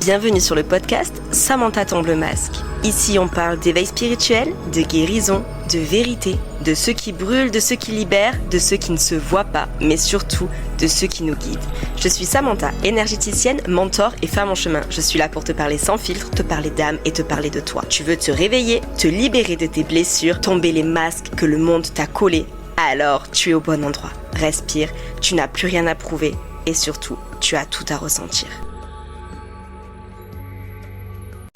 Bienvenue sur le podcast Samantha tombe le masque. Ici on parle d'éveil spirituel, de guérison, de vérité, de ceux qui brûlent, de ceux qui libèrent, de ceux qui ne se voient pas, mais surtout de ceux qui nous guident. Je suis Samantha, énergéticienne, mentor et femme en chemin. Je suis là pour te parler sans filtre, te parler d'âme et te parler de toi. Tu veux te réveiller, te libérer de tes blessures, tomber les masques que le monde t'a collés. Alors tu es au bon endroit. Respire, tu n'as plus rien à prouver et surtout, tu as tout à ressentir.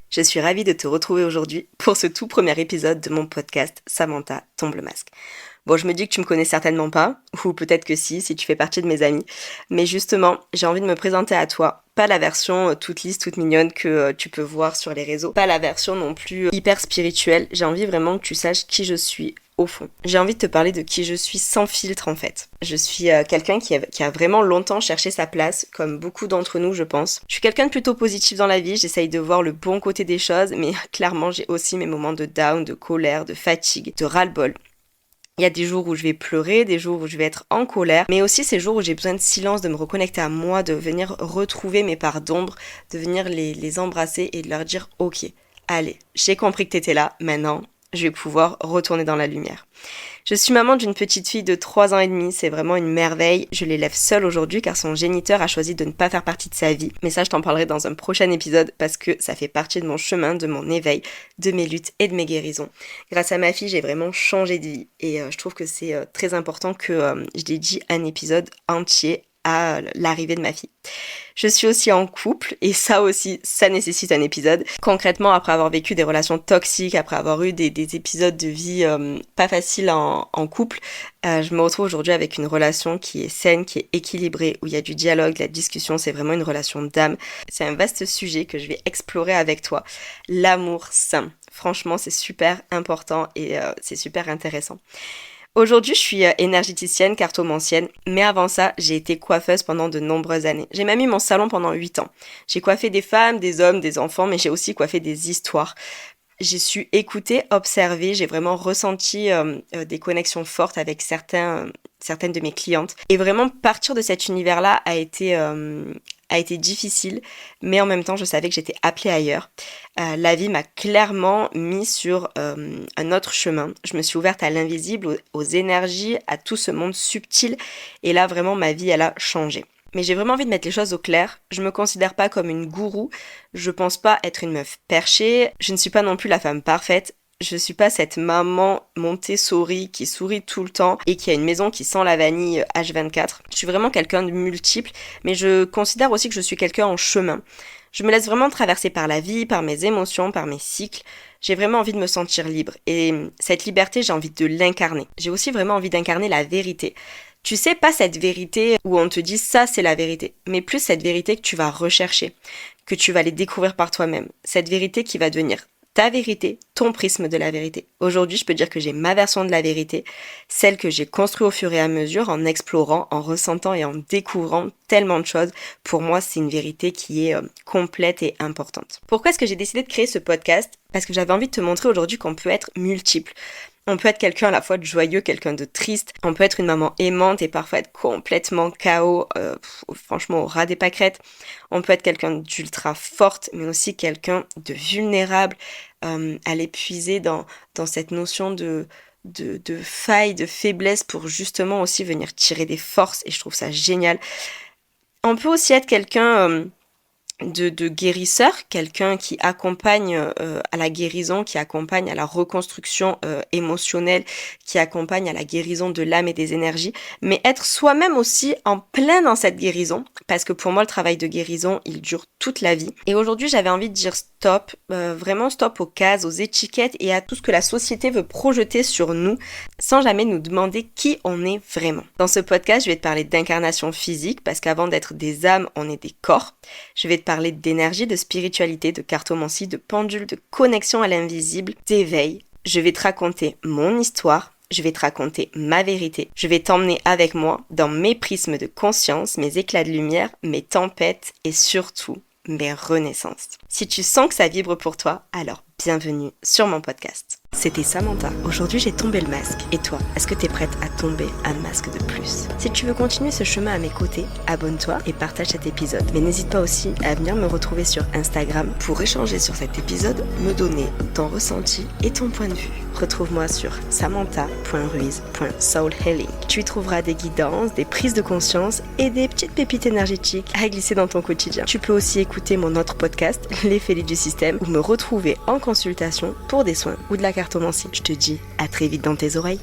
Je suis ravie de te retrouver aujourd'hui pour ce tout premier épisode de mon podcast Samantha tombe le masque. Bon, je me dis que tu me connais certainement pas, ou peut-être que si tu fais partie de mes amis, mais justement, j'ai envie de me présenter à toi. Pas la version toute lisse, toute mignonne que tu peux voir sur les réseaux, pas la version non plus hyper spirituelle. J'ai envie vraiment que tu saches qui je suis au fond. J'ai envie de te parler de qui je suis sans filtre en fait. Je suis quelqu'un qui a vraiment longtemps cherché sa place, comme beaucoup d'entre nous je pense. Je suis quelqu'un de plutôt positif dans la vie, j'essaye de voir le bon côté des choses, mais clairement j'ai aussi mes moments de down, de colère, de fatigue, de ras-le-bol. Il y a des jours où je vais pleurer, des jours où je vais être en colère, mais aussi ces jours où j'ai besoin de silence, de me reconnecter à moi, de venir retrouver mes parts d'ombre, de venir les embrasser et de leur dire « Ok, allez, j'ai compris que t'étais là, maintenant, je vais pouvoir retourner dans la lumière. » Je suis maman d'une petite fille de 3 ans et demi, c'est vraiment une merveille. Je l'élève seule aujourd'hui car son géniteur a choisi de ne pas faire partie de sa vie. Mais ça, je t'en parlerai dans un prochain épisode parce que ça fait partie de mon chemin, de mon éveil, de mes luttes et de mes guérisons. Grâce à ma fille, j'ai vraiment changé de vie et je trouve que c'est très important que je dédie un épisode entier à l'arrivée de ma fille. Je suis aussi en couple et ça aussi, ça nécessite un épisode. Concrètement, après avoir vécu des relations toxiques, après avoir eu des épisodes de vie pas faciles en couple, je me retrouve aujourd'hui avec une relation qui est saine, qui est équilibrée, où il y a du dialogue, de la discussion, c'est vraiment une relation d'âme. C'est un vaste sujet que je vais explorer avec toi. L'amour sain. Franchement, c'est super important et c'est super intéressant. Aujourd'hui, je suis énergéticienne, cartomancienne, mais avant ça, j'ai été coiffeuse pendant de nombreuses années. J'ai même eu mon salon pendant 8 ans. J'ai coiffé des femmes, des hommes, des enfants, mais j'ai aussi coiffé des histoires. J'ai su écouter, observer, j'ai vraiment ressenti des connexions fortes avec certaines de mes clientes. Et vraiment, partir de cet univers-là a été difficile, mais en même temps, je savais que j'étais appelée ailleurs. La vie m'a clairement mis sur un autre chemin. Je me suis ouverte à l'invisible, aux énergies, à tout ce monde subtil. Et là, vraiment, ma vie, elle a changé. Mais j'ai vraiment envie de mettre les choses au clair. Je me considère pas comme une gourou. Je pense pas être une meuf perchée. Je ne suis pas non plus la femme parfaite. Je suis pas cette maman Montessori qui sourit tout le temps et qui a une maison qui sent la vanille H24. Je suis vraiment quelqu'un de multiple, mais je considère aussi que je suis quelqu'un en chemin. Je me laisse vraiment traverser par la vie, par mes émotions, par mes cycles. J'ai vraiment envie de me sentir libre et cette liberté, j'ai envie de l'incarner. J'ai aussi vraiment envie d'incarner la vérité. Tu sais, pas cette vérité où on te dit ça c'est la vérité, mais plus cette vérité que tu vas rechercher, que tu vas aller découvrir par toi-même. Cette vérité qui va devenir ta vérité, ton prisme de la vérité. Aujourd'hui, je peux dire que j'ai ma version de la vérité, celle que j'ai construite au fur et à mesure en explorant, en ressentant et en découvrant tellement de choses. Pour moi, c'est une vérité qui est complète et importante. Pourquoi est-ce que j'ai décidé de créer ce podcast ? Parce que j'avais envie de te montrer aujourd'hui qu'on peut être multiple. On peut être quelqu'un à la fois de joyeux, quelqu'un de triste. On peut être une maman aimante et parfois être complètement KO, franchement au ras des pâquerettes. On peut être quelqu'un d'ultra forte, mais aussi quelqu'un de vulnérable, à l'épuiser dans cette notion de faille, de faiblesse pour justement aussi venir tirer des forces. Et je trouve ça génial. On peut aussi être quelqu'un de guérisseur, quelqu'un qui accompagne à la guérison, qui accompagne à la reconstruction émotionnelle, qui accompagne à la guérison de l'âme et des énergies, mais être soi-même aussi en plein dans cette guérison, parce que pour moi le travail de guérison il dure toute la vie. Et aujourd'hui j'avais envie de dire stop, vraiment stop aux cases, aux étiquettes et à tout ce que la société veut projeter sur nous, sans jamais nous demander qui on est vraiment. Dans ce podcast je vais te parler d'incarnation physique, parce qu'avant d'être des âmes on est des corps. Je vais te parler d'énergie, de spiritualité, de cartomancie, de pendule, de connexion à l'invisible, d'éveil. Je vais te raconter mon histoire, je vais te raconter ma vérité. Je vais t'emmener avec moi dans mes prismes de conscience, mes éclats de lumière, mes tempêtes et surtout mes renaissances. Si tu sens que ça vibre pour toi, alors bienvenue sur mon podcast. C'était Samantha. Aujourd'hui, j'ai tombé le masque. Et toi, est-ce que t'es prête à tomber un masque de plus? Si tu veux continuer ce chemin à mes côtés, abonne-toi et partage cet épisode. Mais n'hésite pas aussi à venir me retrouver sur Instagram pour échanger sur cet épisode, me donner ton ressenti et ton point de vue. Retrouve-moi sur samantha.ruiz.soulhealing. Tu y trouveras des guidances, des prises de conscience et des petites pépites énergétiques à glisser dans ton quotidien. Tu peux aussi écouter mon autre podcast, Les Fêlés du Système, ou me retrouver en consultation pour des soins ou de la cartomancie. Je te dis à très vite dans tes oreilles.